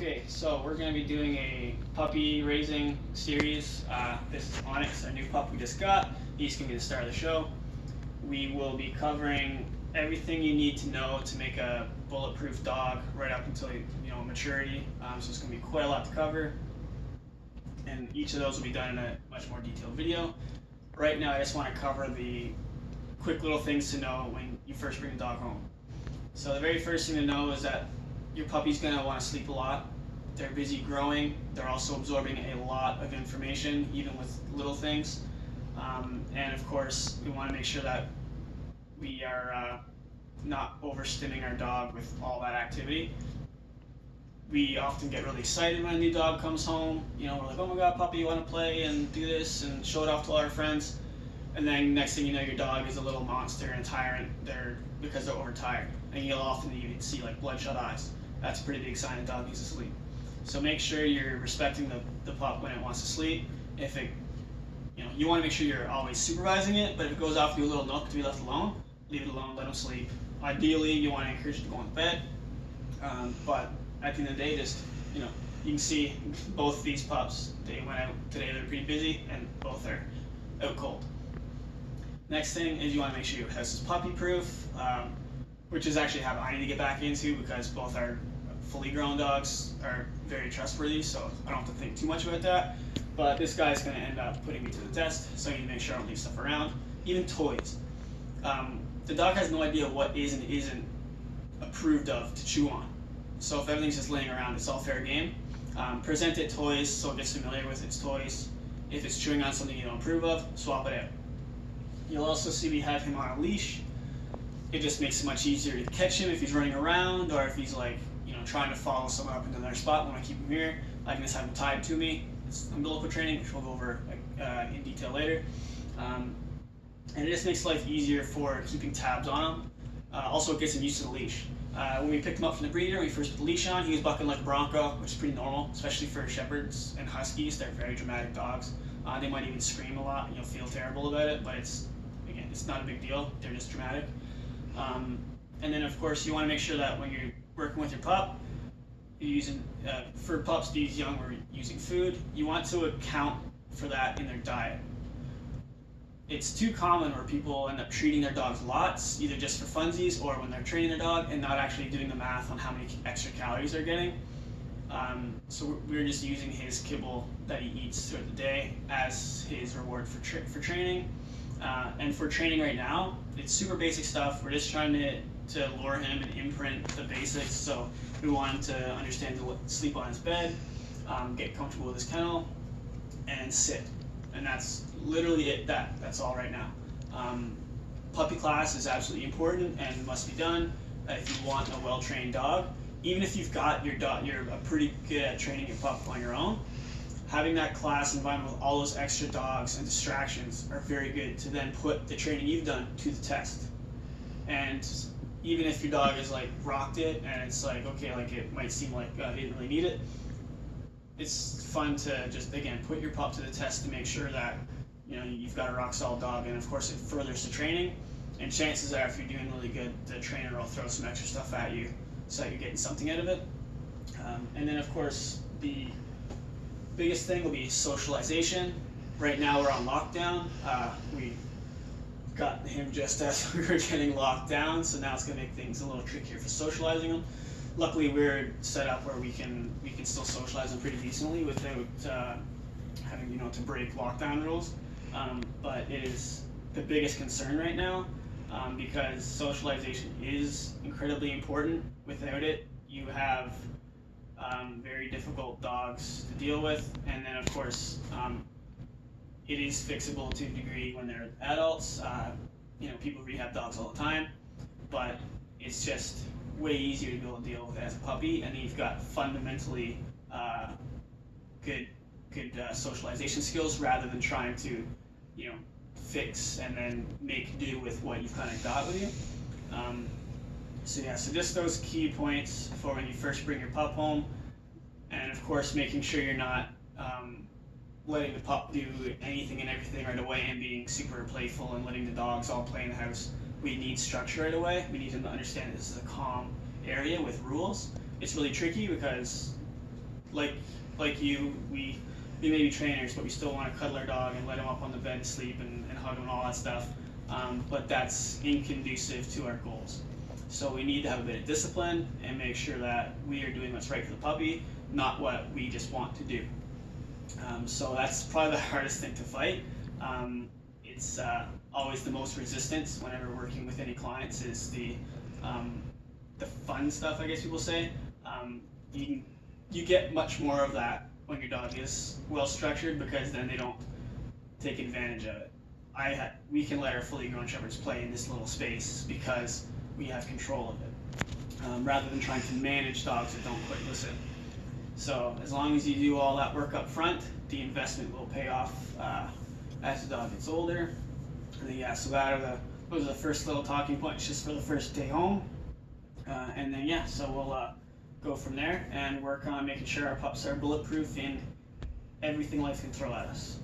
Okay, so we're going to be doing a puppy raising series. This is Onyx, our new pup we just got. He's going to be the star of the show. We will be covering everything you need to know to make a bulletproof dog right up until maturity. So it's going to be quite a lot to cover, and each of those will be done in a much more detailed video. Right now, I just want to cover the quick little things to know when you first bring a dog home. So the very first thing to know is that your puppy's going to want to sleep a lot. They're busy growing. They're also absorbing a lot of information, even with little things. And of course, we want to make sure that we are not overstimming our dog with all that activity. We often get really excited when a new dog comes home. We're like, oh my god, puppy, you want to play and do this and show it off to all our friends. And then next thing you know, your dog is a little monster and a tyrant because they're overtired. And you'll often even see like bloodshot eyes. That's a pretty big sign a dog needs to sleep. So make sure you're respecting the pup when it wants to sleep. If it, you want to make sure you're always supervising it, but if it goes off to a little nook to be left alone, leave it alone, let them sleep. Ideally, you want to encourage it to go on bed. But at the end of the day, you can see both these pups, they went out today, they're pretty busy, and both are out cold. Next thing is you want to make sure your house is puppy proof, which is actually how I need to get back into, because both our fully grown dogs are very trustworthy, so I don't have to think too much about that. But this guy's going to end up putting me to the test, so I need to make sure I don't leave stuff around. Even toys. The dog has no idea what is and isn't approved of to chew on. So if everything's just laying around, it's all fair game. Present it toys so it gets familiar with its toys. If it's chewing on something you don't approve of, swap it out. You'll also see we have him on a leash. It just makes it much easier to catch him if he's running around, or if he's trying to follow someone up into their spot. When I keep him here, I can just have him tied to me. It's umbilical training, which we'll go over in detail later. And it just makes life easier for keeping tabs on him. Also, it gets him used to the leash. When we picked him up from the breeder, when we first put the leash on, he was bucking like a bronco, which is pretty normal, especially for shepherds and huskies. They're very dramatic dogs. They might even scream a lot, and you'll feel terrible about it, but it's not a big deal. They're just dramatic. And then, of course, you want to make sure that when you're working with your pup, you're using, for pups these young, we're using food. You want to account for that in their diet. It's too common where people end up treating their dogs lots, either just for funsies or when they're training their dog, and not actually doing the math on how many extra calories they're getting. So we're just using his kibble that he eats throughout the day as his reward for training. And for training right now, it's super basic stuff. We're just trying to lure him and imprint the basics. So we want him to understand to sleep on his bed, get comfortable with his kennel, and sit. And that's literally it. That's all right now. Puppy class is absolutely important and must be done if you want a well-trained dog. Even if you've got your dog, you're pretty good at training your pup on your own. Having that class environment with all those extra dogs and distractions are very good to then put the training you've done to the test. And even if your dog is rocked it and it's okay, it might seem like he didn't really need it, it's fun to just, again, put your pup to the test to make sure that you've got a rock solid dog. And of course it furthers the training, and chances are if you're doing really good, the trainer will throw some extra stuff at you so that you're getting something out of it. And then of course the biggest thing will be socialization. Right now we're on lockdown. We got him just as we were getting locked down, so now it's going to make things a little trickier for socializing him. Luckily, we're set up where we can still socialize them pretty decently without having to break lockdown rules. But it is the biggest concern right now, because socialization is incredibly important. Without it, you have very difficult dogs to deal with, and then of course it is fixable to a degree when they're adults. People rehab dogs all the time, but it's just way easier to be able to deal with it as a puppy, and then you've got fundamentally good socialization skills rather than trying to fix and then make do with what you've kind of got with you. So just those key points for when you first bring your pup home, and of course making sure you're not letting the pup do anything and everything right away and being super playful and letting the dogs all play in the house. We need structure right away. We need them to understand this is a calm area with rules. It's really tricky because like you, we may be trainers, but we still want to cuddle our dog and let him up on the bed and sleep and hug him and all that stuff. But that's inconducive to our goals. So we need to have a bit of discipline and make sure that we are doing what's right for the puppy, not what we just want to do. So that's probably the hardest thing to fight. It's always the most resistance whenever working with any clients is the fun stuff, I guess people say. You get much more of that when your dog is well structured, because then they don't take advantage of it. We can let our fully grown shepherds play in this little space because we have control of it, rather than trying to manage dogs that don't quite listen. So as long as you do all that work up front, the investment will pay off as the dog gets older. And then, yeah, so those are the first little talking points just for the first day home. And then, yeah, so we'll go from there and work on making sure our pups are bulletproof in everything life can throw at us.